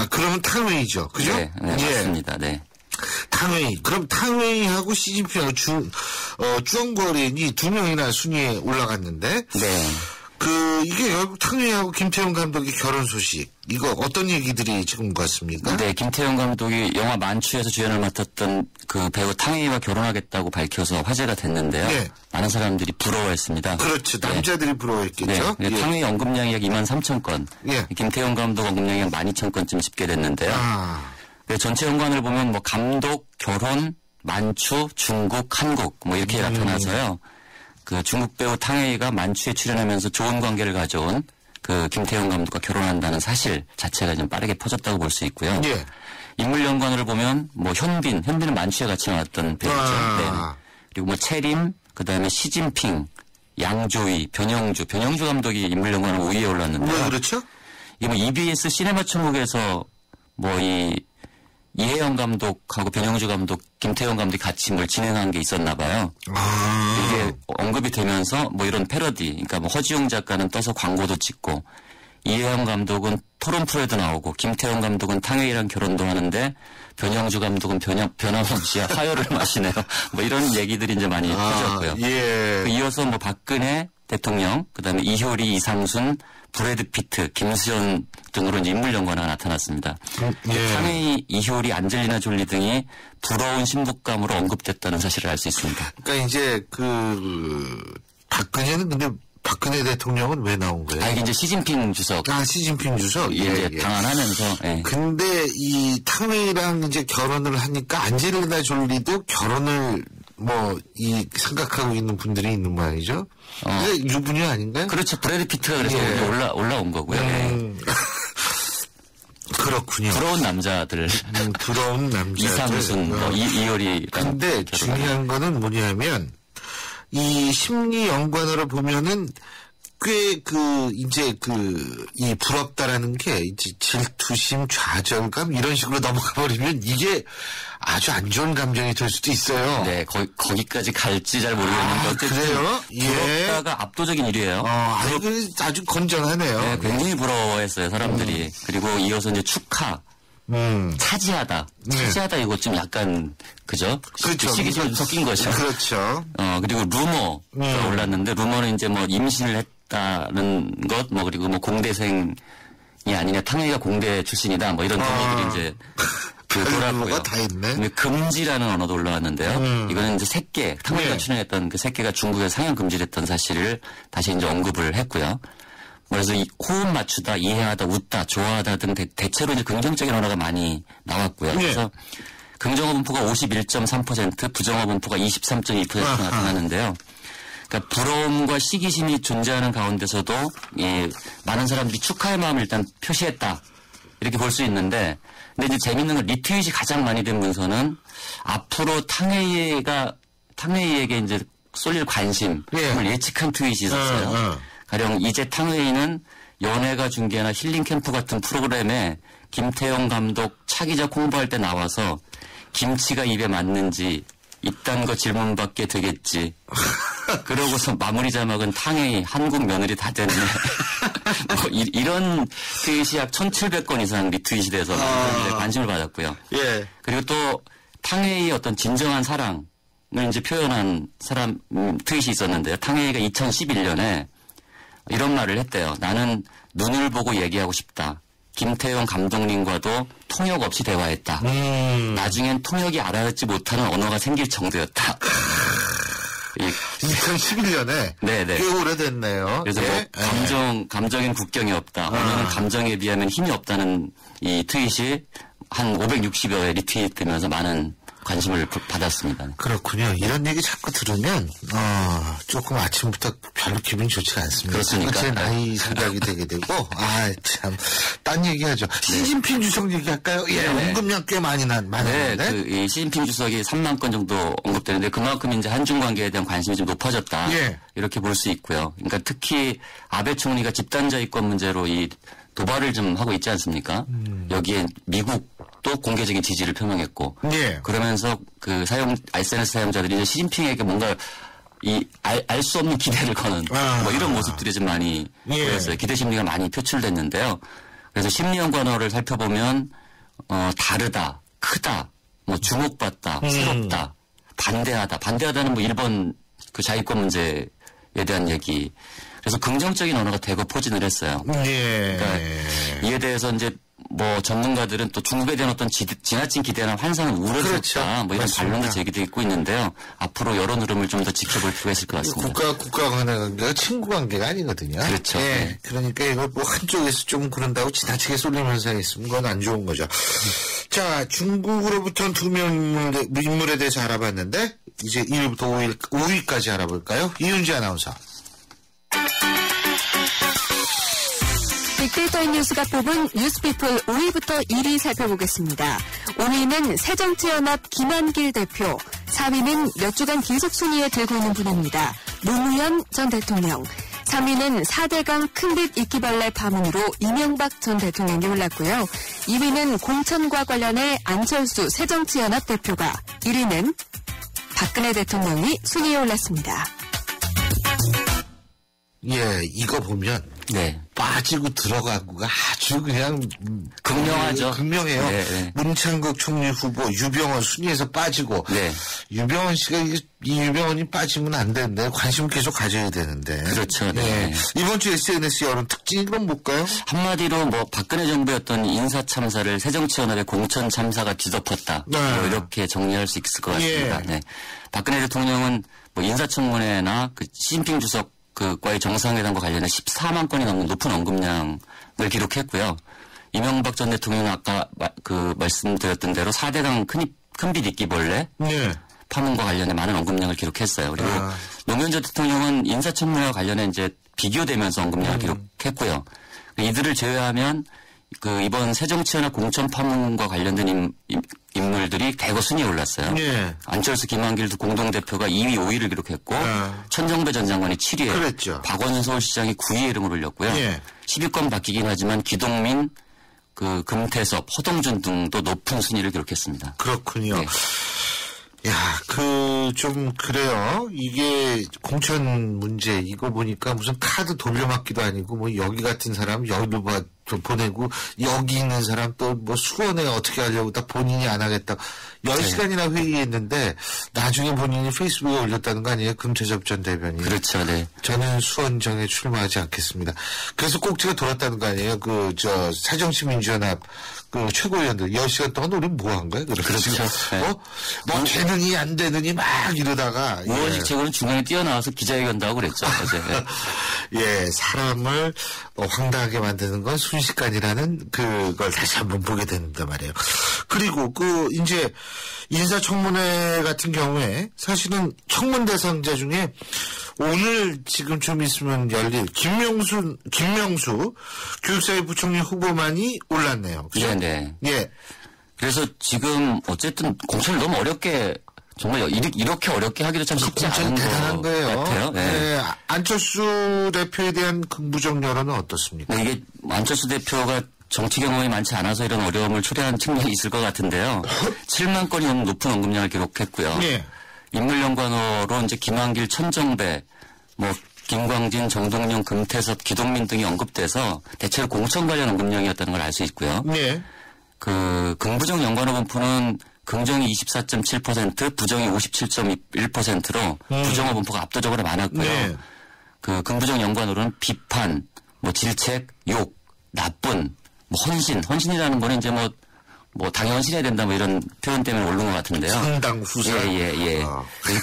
그러면 탕웨이죠. 그죠? 네, 맞습니다. 네. 탕웨이. 그럼 탕웨이하고 시진핑하고 쭈엉거린이 2명이나 순위에 올라갔는데. 네. 이게 결국 탕웨이하고 김태형 감독의 결혼 소식. 이거 어떤 얘기들이 지금 같습니까? 네, 김태형 감독이 영화 만추에서 주연을 맡았던 그 배우 탕웨이와 결혼하겠다고 밝혀서 화제가 됐는데요. 네. 많은 사람들이 부러워했습니다. 그렇죠. 남자들이 부러워했겠죠. 네. 탕웨이 언급량이 약 23,000건. 예. 김태형 감독 언급량이 약 12,000건쯤 집계됐는데요. 네, 전체 연관을 보면 뭐 감독, 결혼, 만추, 중국, 한국 뭐 이렇게 나타나서요. 그 중국 배우 탕웨이가 만추에 출연하면서 좋은 관계를 가져온 그 김태형 감독과 결혼한다는 사실 자체가 좀 빠르게 퍼졌다고 볼 수 있고요. 예. 인물 연관을 보면 뭐 현빈은 만추에 같이 나왔던 배우죠. 네. 그리고 뭐 채림, 그다음에 시진핑, 양조위, 변영주 감독이 인물 연관을 5위에 올랐는데. 왜 그렇죠? 이게 뭐 EBS 시네마 천국에서 뭐 이 이혜영 감독하고 변영주 감독, 김태형 감독이 같이 뭘 진행한 게 있었나 봐요. 이게 언급이 되면서 뭐 이런 패러디, 그러니까 뭐 허지용 작가는 떠서 광고도 찍고 이혜영 감독은 토론 프로에도 나오고 김태형 감독은 탕웨이랑 결혼도 하는데 변영주 감독은 변함없이 화요를 마시네요. 뭐 이런 얘기들이 이제 많이 퍼졌고요. 예. 이어서 뭐 박근혜 대통령, 그다음에 이효리, 이상순, 브래드 피트, 김수현 등으로 이제 인물 연관화가 나타났습니다. 예. 탕웨이, 이효리, 안젤리나 졸리 등이 부러운 신부감으로 언급됐다는 사실을 알 수 있습니다. 그러니까 이제 박근혜는 근데 박근혜 대통령은 왜 나온 거예요? 이게 이제 시진핑 주석. 시진핑 주석? 이제 당환하면서. 예. 근데 이 탕웨이랑 이제 결혼을 하니까 안젤리나 졸리도 결혼을 생각하고 있는 분들이 있는 모양이죠? 이게 유부녀 아닌가요? 그렇죠. 브래드 피트가 그래서 올라온 거고요. 그렇군요. 부러운 남자들. 부러운 남자들. 이상순, 이효리. 근데 중요한 거는 뭐냐면, 이 심리 연관으로 보면은 꽤 이 부럽다라는 게 이제 질투심, 좌절감 이런 식으로 넘어가 버리면 이게 아주 안 좋은 감정이 될 수도 있어요. 네, 거기까지 갈지 잘 모르겠는데. 그래요? 부럽다가 압도적인 일이에요. 아주 건전하네요. 네, 굉장히 부러워했어요, 사람들이. 그리고 이어서 이제 축하. 차지하다 이거 좀 약간 그죠? 그렇죠. 시기 좀 섞인 거죠. 그렇죠. 그리고 루머가 올랐는데 루머는 이제 뭐 임신을 했다는 것 그리고 뭐 공대생이 아니냐 탕웨이가 공대 출신이다 뭐 이런 얘기들이 이제 돌았고요. 다 있네. 금지라는 언어도 올라왔는데요. 이거는 이제 새끼 탕웨이가 출연했던 그 새끼가 중국에 상영 금지됐던 사실을 다시 이제 언급을 했고요. 그래서 호흡 맞추다, 이해하다, 웃다, 좋아하다 등 대체로 이제 긍정적인 언어가 많이 나왔고요. 그래서 긍정어 분포가 51.3%, 부정어 분포가 23.2% 나타나는데요. 그러니까 부러움과 시기심이 존재하는 가운데서도 많은 사람들이 축하의 마음을 일단 표시했다. 이렇게 볼 수 있는데, 근데 이제 재밌는 건 리트윗이 가장 많이 된 문서는 앞으로 탕웨이에게 이제 쏠릴 관심을 예측한 트윗이 있었어요. 가령 이제 탕웨이는 연예가 중계나 힐링 캠프 같은 프로그램에 김태형 감독 차기작 홍보할 때 나와서 김치가 입에 맞는지 이딴 거 질문받게 되겠지. 그러고서 마무리 자막은 탕웨이 한국 며느리 다 됐네. 이런 트윗이 약 1,700건 이상 리트윗이 돼서 관심을 받았고요. 그리고 또 탕웨이의 어떤 진정한 사랑을 이제 표현한 트윗이 있었는데요. 탕웨이가 2011년에 이런 말을 했대요. 나는 눈을 보고 얘기하고 싶다. 김태형 감독님과도 통역 없이 대화했다. 나중엔 통역이 알아듣지 못하는 언어가 생길 정도였다. 2011년에? 네네. 꽤 오래됐네요. 그래서 감정엔 국경이 없다. 언어는 감정에 비하면 힘이 없다는 이 트윗이 한 560여회 리트윗되면서 많은 관심을 받았습니다. 그렇군요. 이런 얘기 자꾸 들으면 조금 아침부터 별로 기분이 좋지가 않습니다. 그렇습니까? 제 나이 생각이 되게 되고 참 딴 얘기하죠. 시진핑 주석 얘기할까요? 언급량 꽤 많이 나는데. 이 시진핑 주석이 3만 건 정도 언급되는데 그만큼 이제 한중 관계에 대한 관심이 좀 높아졌다. 이렇게 볼 수 있고요. 그러니까 특히 아베 총리가 집단자 이권 문제로 이 도발을 좀 하고 있지 않습니까? 여기에 미국도 공개적인 지지를 표명했고, 그러면서 그 SNS 사용자들이 이제 시진핑에게 뭔가 알 수 없는 기대를 거는 뭐 이런 모습들이 좀 많이 보였어요. 기대 심리가 많이 표출됐는데요. 그래서 심리 연관어를 살펴보면 다르다, 크다, 뭐 주목받다, 새롭다, 반대하다. 반대하다는 뭐 일본 그 자위권 문제에 대한 얘기. 그래서 긍정적인 언어가 대거 포진을 했어요. 그러니까 이에 대해서 이제 뭐 전문가들은 또 중국에 대한 어떤 지나친 기대나 환상은 우려스럽다. 그렇죠. 뭐 이런 맞습니다. 반론도 제기되고 있는데요. 앞으로 여론 흐름을 좀 더 지켜볼 필요가 있을 것 같습니다. 국가 간의 관계가 친구 관계가 아니거든요. 그렇죠. 예. 네. 그러니까 이걸 뭐 한쪽에서 좀 그런다고 지나치게 쏠림 현상이 있으면 그건 안 좋은 거죠. 자, 중국으로부터는 두 인물에 대해서 알아봤는데 이제 1위부터 5위까지 알아볼까요? 이윤지 아나운서. 빅데이터 뉴스가 뽑은 뉴스피플 5위부터 1위 살펴보겠습니다. 5위는 새정치연합 김한길 대표, 4위는 몇 주간 계속 순위에 들고 있는 분입니다. 노무현 전 대통령, 3위는 4대강 큰빛 이끼벌레 파문으로 이명박 전 대통령이 올랐고요. 2위는 공천과 관련해 안철수 새정치연합 대표가, 1위는 박근혜 대통령이 순위에 올랐습니다. 예, 이거 보면 네. 빠지고 들어가고가 아주 그냥 극명하죠. 극명해요. 네, 네. 문창극 총리 후보 유병헌 순위에서 빠지고 네. 유병헌 씨가 이 유병헌이 빠지면 안 되는데 관심 계속 가져야 되는데. 그렇죠. 네. 이번 주 SNS 여론 특징이 그럼 뭘까요? 한마디로 뭐 박근혜 정부의 어떤 인사 참사를 새정치연합의 공천 참사가 뒤덮었다. 네. 뭐 이렇게 정리할 수 있을 것 같습니다. 예. 네. 박근혜 대통령은 뭐 인사청문회나 그 시진핑 주석 그과의 정상회담과 관련해 14만 건이 넘는 높은 언급량을 기록했고요. 이명박 전 대통령은 아까 말씀드렸던 대로 4대강 큰빛 이끼벌레 파문과 관련해 많은 언급량을 기록했어요. 그리고 노무현 전 대통령은 인사청문회와 관련해 이제 비교되면서 언급량을 기록했고요. 이들을 제외하면 이번 새정치연합 공천 파문과 관련된 인물들이 대거 순위에 올랐어요. 예. 안철수, 김한길 공동대표가 2위, 5위를 기록했고 천정배 전 장관이 7위에 그랬죠. 박원순 서울시장이 9위에 이름을 올렸고요. 예. 10위권 바뀌긴 하지만 기동민, 금태섭, 허동준 등도 높은 순위를 기록했습니다. 그렇군요. 네. 야, 좀 그래요. 이게 공천 문제 이거 보니까 무슨 카드 돌려막기도 아니고 뭐 여기 같은 사람 여기로 보내고 여기 있는 사람 또 뭐 수원에 어떻게 하려고 딱 본인이 안 하겠다. 10시간이나 회의했는데 나중에 본인이 페이스북에 올렸다는 거 아니에요? 금태섭 전 대변인. 그렇죠. 네. 저는 수원정에 출마하지 않겠습니다. 그래서 꼭지가 돌았다는 거 아니에요? 새정치민주연합 최고위원들 10시간 동안 우리 뭐 한 거예요? 그렇죠. 네. 뭐 되느니 안 되느니 막 이러다가 의원직책으로는 중간에 뛰어나와서 기자회견도 하고 그랬죠. 어제. 예, 사람을 황당하게 만드는 건 순식간이라는 그걸 다시 한번 보게 된단 말이에요. 그리고 이제 인사청문회 같은 경우에 사실은 청문 대상자 중에 오늘 지금 좀 있으면 열릴 김명수 교육사회부총리 후보만이 올랐네요. 그죠? 네. 예. 그래서 지금 어쨌든 공천을 너무 어렵게 정말 이렇게 어렵게 하기도 참 쉽지 않은 대단한 거예요. 같아요. 네. 네. 안철수 대표에 대한 긍부정 여론은 어떻습니까? 네, 이게 안철수 대표가 정치 경험이 많지 않아서 이런 어려움을 초래한 측면이 있을 것 같은데요. 7만 건이 넘는 높은 언급량을 기록했고요. 예. 인물연관어로 이제 김한길, 천정배, 김광진, 정동영, 금태섭, 기동민 등이 언급돼서 대체로 공천 관련 언급량이었다는 걸 알 수 있고요. 예. 긍부정 연관어 분포는 긍정이 24.7%, 부정이 57.1%로 부정어 분포가 압도적으로 많았고요. 네. 긍부정 연관어로는 비판, 질책, 욕, 나쁜, 헌신이라는 거는 이제 당연히 헌신해야 된다 이런 표현 때문에 오른 것 같은데요. 상당 후사. 예.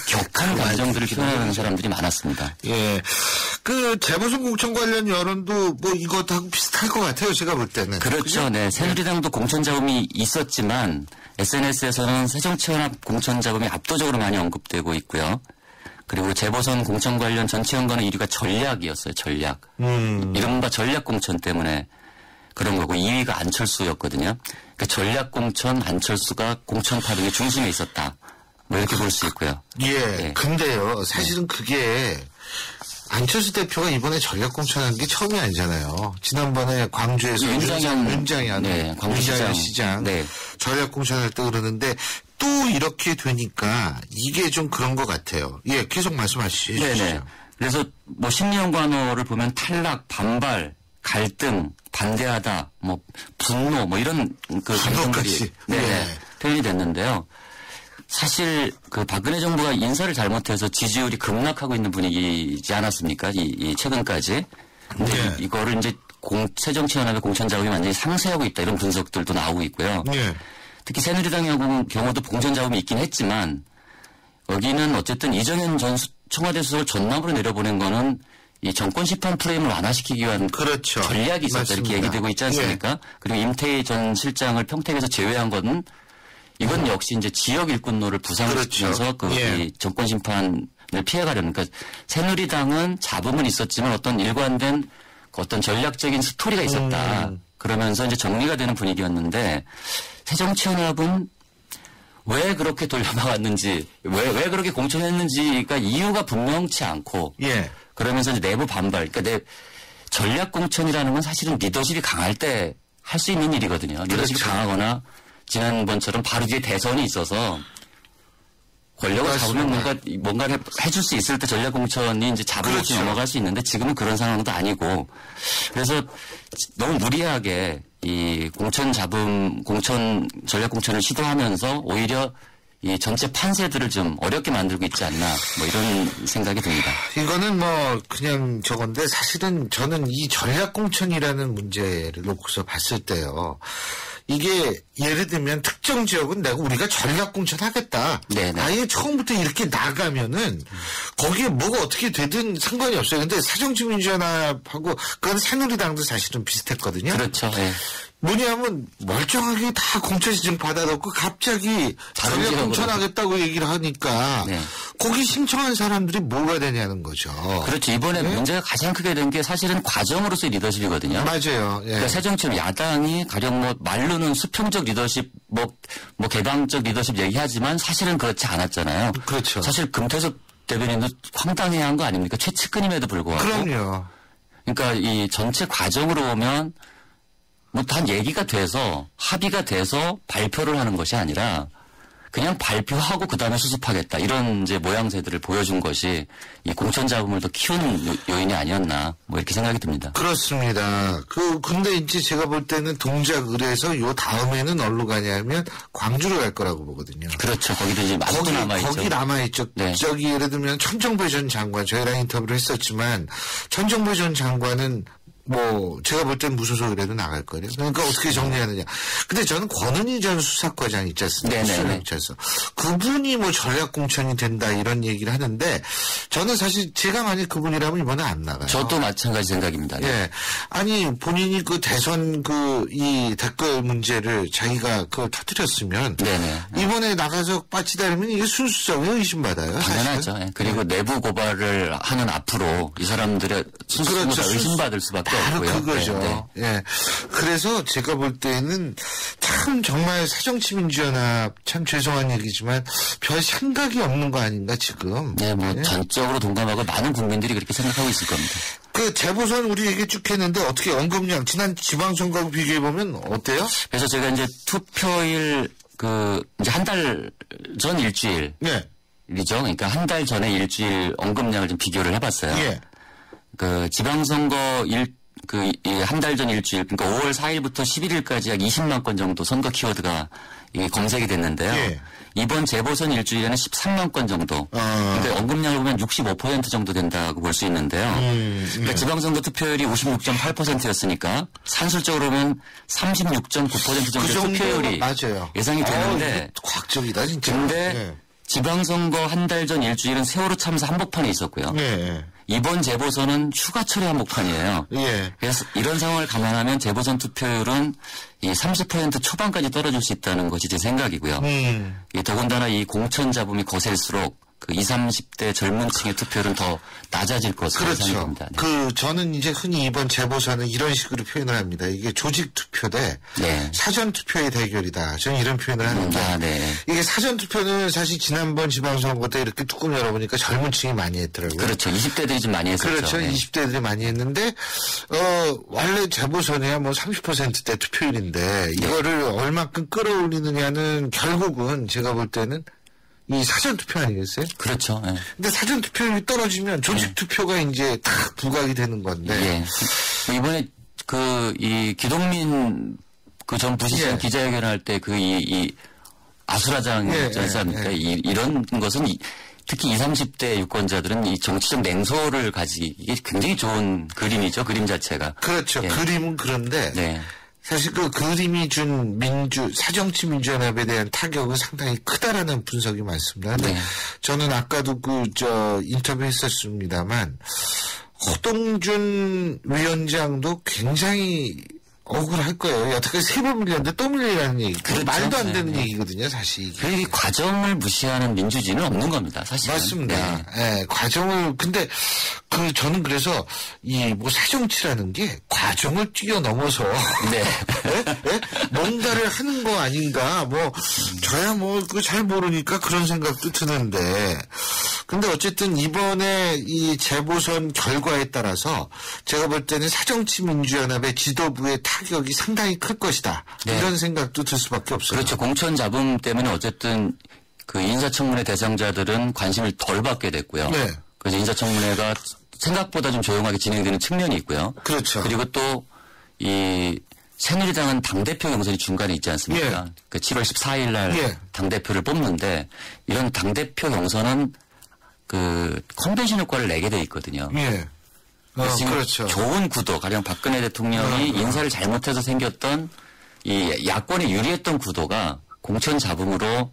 격한 감정들을 표현하는 사람들이 많았습니다. 예. 재보선 공천 관련 여론도 이것하고 비슷할 것 같아요. 제가 볼 때는. 그렇죠. 그죠? 네. 새누리당도 공천 자금이 있었지만 SNS에서는 새정치연합 공천 자금이 압도적으로 많이 언급되고 있고요. 그리고 재보선 공천 관련 전체 연관어 1위가 전략이었어요. 전략. 이른바 전략 공천 때문에 그런 거고 2위가 안철수였거든요. 그러니까 전략 공천 안철수가 공천 파동의 중심에 있었다. 이렇게 볼 수 있고요. 예. 네. 근데요. 사실은 그게 안철수 대표가 이번에 전략 공천한 게 처음이 아니잖아요. 지난번에 광주에서 윤장현 시장 네. 전략 공천할 때 그러는데 또 이렇게 되니까 이게 좀 그런 것 같아요. 예, 계속 말씀하시죠. 네네. 그래서 심리연관어를 보면 탈락, 반발, 갈등, 반대하다, 분노, 이런 감정들이 표현이 됐는데요. 사실 박근혜 정부가 인사를 잘못해서 지지율이 급락하고 있는 분위기지 않았습니까? 이 최근까지. 근데 이거를 이제 새정치연합의 공천 자금이 완전히 상쇄하고 있다 이런 분석들도 나오고 있고요. 예. 특히 새누리당 경우도 공천 자금이 있긴 했지만 여기는 어쨌든 이정현 전 청와대 수석을 전남으로 내려보낸 거는 이 정권 심판 프레임을 완화시키기 위한 그렇죠. 전략이 있었다 맞습니다. 이렇게 얘기되고 있지 않습니까? 예. 그리고 임태희 전 실장을 평택에서 제외한 것은 이건 역시 이제 지역 일꾼노를 부상시키면서 그렇죠. 예. 이 정권 심판을 피해가려는 그러니까 새누리당은 잡음은 있었지만 어떤 일관된 어떤 전략적인 스토리가 있었다. 그러면서 이제 정리가 되는 분위기였는데 새정치연합은 왜 그렇게 돌려막았는지 왜 그렇게 공천했는지가 이유가 분명치 않고 예. 그러면서 이제 내부 반발 그러니까 전략 공천이라는 건 사실은 리더십이 강할 때 할 수 있는 일이거든요. 리더십이 그렇죠. 강하거나 지난번처럼 바로 뒤에 대선이 있어서 권력을 맞습니다. 잡으면 뭔가를 해줄 수 있을 때 전략 공천이 이제 잡음 없이 그렇죠. 넘어갈 수 있는데 지금은 그런 상황도 아니고 그래서 너무 무리하게 이 전략 공천을 시도하면서 오히려 이 전체 판세들을 좀 어렵게 만들고 있지 않나 뭐 이런 생각이 듭니다. 이거는 뭐 그냥 저건데 사실은 저는 이 전략공천이라는 문제를 놓고서 봤을 때요. 이게 예를 들면 특정 지역은 우리가 전략공천 하겠다. 네네. 아예 처음부터 이렇게 나가면은 거기에 뭐가 어떻게 되든 상관이 없어요. 근데 새정치민주연합하고 그건 새누리당도 사실은 비슷했거든요. 그렇죠. 네. 뭐냐면 멀쩡하게 다 공천 신청 받아놓고 갑자기 전략 공천하겠다고 얘기를 하니까 네. 거기 신청한 사람들이 뭐가 되냐는 거죠. 그렇죠. 이번에 네? 문제가 가장 크게 된 게 사실은 과정으로서의 리더십이거든요. 맞아요. 예. 그러니까 새정치는 야당이 가령 뭐 말로는 수평적 리더십 뭐 개방적 리더십 얘기하지만 사실은 그렇지 않았잖아요. 그렇죠. 사실 금태섭 대변인도 황당해야 한 거 아닙니까? 최측근임에도 불구하고. 그럼요. 그러니까 이 전체 과정으로 보면 뭐 단 얘기가 돼서 합의가 돼서 발표를 하는 것이 아니라 그냥 발표하고 그다음에 수습하겠다 이런 이제 모양새들을 보여준 것이 이 공천 자금을 더 키우는 요인이 아니었나 뭐 이렇게 생각이 듭니다. 그렇습니다. 근데 이제 제가 볼 때는 동작을해서 요 다음에는 어디로 가냐면 광주로 갈 거라고 보거든요. 그렇죠. 거기도 이제 아직도 남아있죠. 거기 남아있죠. 네. 저기 예를 들면 천정배 전 장관 저희랑 인터뷰를 했었지만 천정배 전 장관은 뭐 제가 볼 땐 무소속이라도 나갈 거예요. 그러니까 어떻게 정리하느냐. 근데 저는 권은희 전 수사과장 있지 않습니까? 네네. 그분이 뭐 전략공천이 된다 이런 얘기를 하는데 저는 사실 제가 만약 그분이라면 이번에 안 나가요. 저도 마찬가지 생각입니다. 네. 예. 아니 본인이 그 대선 이 댓글 문제를 자기가 그걸 터뜨렸으면 네네. 이번에 나가서 빠지다면 이게 순수성에 의심받아요. 당연하죠. 예. 그리고 내부 고발을 하는 앞으로 이 사람들의 순수성을 그렇죠. 의심받을 수밖에 바로 없고요. 그거죠. 네. 예. 그래서 제가 볼 때는 참 정말 새정치민주연합 참 죄송한 얘기지만 별 생각이 없는 거 아닌가 지금. 네, 뭐 예? 전적으로 동감하고 많은 국민들이 그렇게 생각하고 있을 겁니다. 그 재보선 우리 얘기 쭉 했는데 어떻게 언급량 지난 지방선거하고 비교해 보면 어때요? 그래서 제가 이제 투표일 이제 한 달 전 일주일. 네. 이죠. 그러니까 한 달 전에 일주일 언급량을 좀 비교를 해봤어요. 예. 지방선거 한 달 전 일주일, 그러니까 5월 4일부터 11일까지 약 20만 건 정도 선거 키워드가 검색이 됐는데요. 예. 이번 재보선 일주일에는 13만 건 정도. 그러니까 언급량을 보면 65% 정도 된다고 볼 수 있는데요. 그러니까 지방선거 투표율이 56.8%였으니까 산술적으로 보면 36.9% 정도 투표율이 맞아요. 예상이 되는데. 과학적이다 진짜. 근데 예. 지방선거 한 달 전 일주일은 세월호 참사 한복판에 있었고요. 예. 이번 재보선은 휴가철의 한복판이에요. 예. 그래서 이런 상황을 감안하면 재보선 투표율은 이 30% 초반까지 떨어질 수 있다는 것이 제 생각이고요. 더군다나 이 공천 잡음이 거셀수록 그 20, 30대 젊은 층의 투표율은 더 낮아질 것으로 그렇죠. 생각합니다. 네. 저는 이제 흔히 이번 재보선은 이런 식으로 표현을 합니다. 이게 조직 투표 대 사전 투표의 대결이다. 저는 이런 표현을 하는데 네. 이게 사전 투표는 사실 지난번 지방선거 때 이렇게 뚜껑 열어보니까 젊은 층이 많이 했더라고요. 그렇죠. 20대들이 좀 많이 했었죠. 그렇죠. 네. 20대들이 많이 했는데 원래 재보선이야 뭐 30%대 투표율인데 이거를 얼마큼 끌어올리느냐는 결국은 제가 볼 때는 이 사전 투표 아니겠어요? 그렇죠. 네. 근데 사전 투표율이 떨어지면 조직 투표가 이제 다 부각이 되는 건데. 예. 이번에 이 기동민 전 부시장 기자회견할 때 이 아수라장이지 않습니까? 이런 것은 특히 20, 30대 유권자들은 이 정치적 냉소를 가지기 굉장히 좋은 그림이죠. 그림 자체가. 그렇죠. 예. 그림은 그런데 네. 사실 그 그림이 준 사정치 민주연합에 대한 타격은 상당히 크다라는 분석이 많습니다. 근데 네. 저는 아까도 인터뷰 했었습니다만 허동준 위원장도 굉장히 억울할 거예요. 여태까지 3번 밀렸는데 또 밀리라는 얘기. 그렇죠. 말도 안 되는 얘기거든요, 사실. 이 과정을 무시하는 민주주의는 없는 겁니다, 사실은. 맞습니다. 네. 네, 과정을, 근데, 저는 그래서, 사정치라는 게 과정을 뛰어넘어서. 네. 네? 네? 뭔가를 하는 거 아닌가, 저야 그거 잘 모르니까 그런 생각도 드는데. 근데 어쨌든 이번에 이 재보선 결과에 따라서 제가 볼 때는 사정치민주연합의 지도부의 타격이 상당히 클 것이다. 네. 이런 생각도 들 수밖에 없어요. 그렇죠. 공천 잡음 때문에 어쨌든 그 인사청문회 대상자들은 관심을 덜 받게 됐고요. 네. 그래서 인사청문회가 생각보다 좀 조용하게 진행되는 측면이 있고요. 그렇죠. 그리고 또 이 새누리당은 당대표 경선이 중간에 있지 않습니까? 예. 그 7월 14일 날 예. 당대표를 뽑는데 이런 당대표 경선은 그 컨벤션 효과를 내게 돼 있거든요. 예. 그렇죠. 좋은 구도, 가령 박근혜 대통령이 인사를 잘못해서 생겼던 이 야권에 유리했던 구도가 공천 잡음으로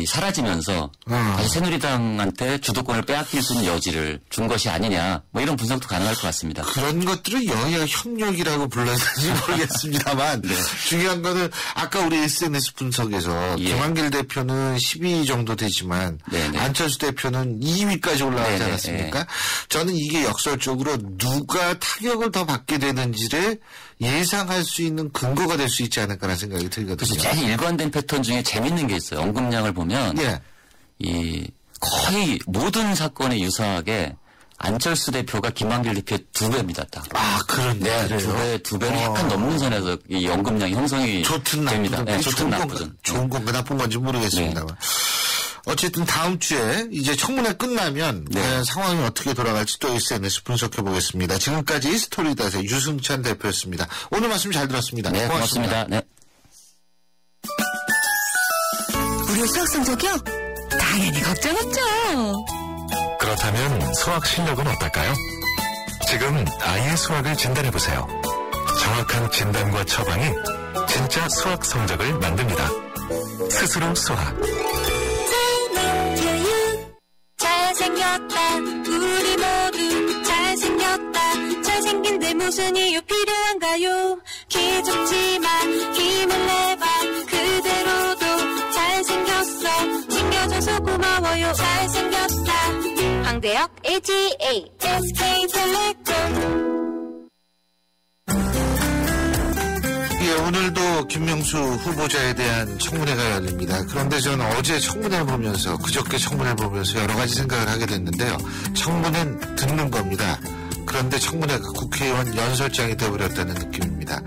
사라지면서 다시 새누리당한테 주도권을 빼앗길 수 있는 여지를 준 것이 아니냐, 이런 분석도 가능할 것 같습니다. 그런 것들을 여야 협력이라고 불러야 되는지 모르겠습니다만 네. 중요한 거는 아까 우리 SNS 분석에서 예. 김한길 대표는 12위 정도 되지만 네네. 안철수 대표는 2위까지 올라가지 네네. 않았습니까? 네. 저는 이게 역설적으로 누가 타격을 더 받게 되는지를 예상할 수 있는 근거가 될 수 있지 않을까라는 생각이 들거든요. 그래서 제일 일관된 패턴 중에 재밌는 게 있어요. 언급량을 보면 예. 거의 모든 사건에 유사하게 안철수 대표가 김한길 대표의 2배입니다. 딱. 아, 그런데 네, 2배는 약간 넘는 선에서 이 언급량이 형성이 좋든 됩니다. 나쁘든. 네, 좋든 나쁘든. 좋은 건가 나쁜 건지 모르겠습니다만. 네. 어쨌든 다음 주에 이제 청문회 끝나면 네. 상황이 어떻게 돌아갈지 또 SNS 분석해 보겠습니다. 지금까지 스토리닷의 유승찬 대표였습니다. 오늘 말씀 잘 들었습니다. 네, 고맙습니다. 네. 우리 수학 성적이요? 당연히 걱정 없죠. 그렇다면 수학 실력은 어떨까요? 지금 아이의 수학을 진단해보세요. 정확한 진단과 처방이 진짜 수학 성적을 만듭니다. 스스로 수학. 잘생겼다. 우리 모두 잘생겼다. 잘생긴데 무슨 이유 필요한가요? 기죽지만 힘을 내봐. 그대로도 잘생겼어. 챙겨줘서 고마워요. 잘생겼다. 황대역 LGA SK텔레콤. 예, 오늘도 김명수 후보자에 대한 청문회가 열립니다. 그런데 저는 어제 청문회 보면서 그저께 청문회 보면서 여러 가지 생각을 하게 됐는데요. 청문회는 듣는 겁니다. 그런데 청문회가 국회의원 연설장이 되어버렸다는 느낌입니다.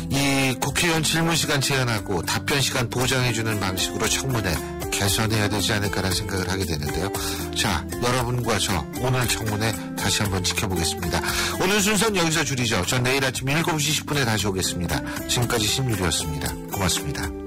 이 국회의원 질문 시간 제한하고 답변 시간 보장해주는 방식으로 청문회 개선해야 되지 않을까라는 생각을 하게 되는데요. 자, 여러분과 저 오늘 청문회 다시 한번 지켜보겠습니다. 오늘 순서는 여기서 줄이죠. 전 내일 아침 7시 10분에 다시 오겠습니다. 지금까지 신유리였습니다. 고맙습니다.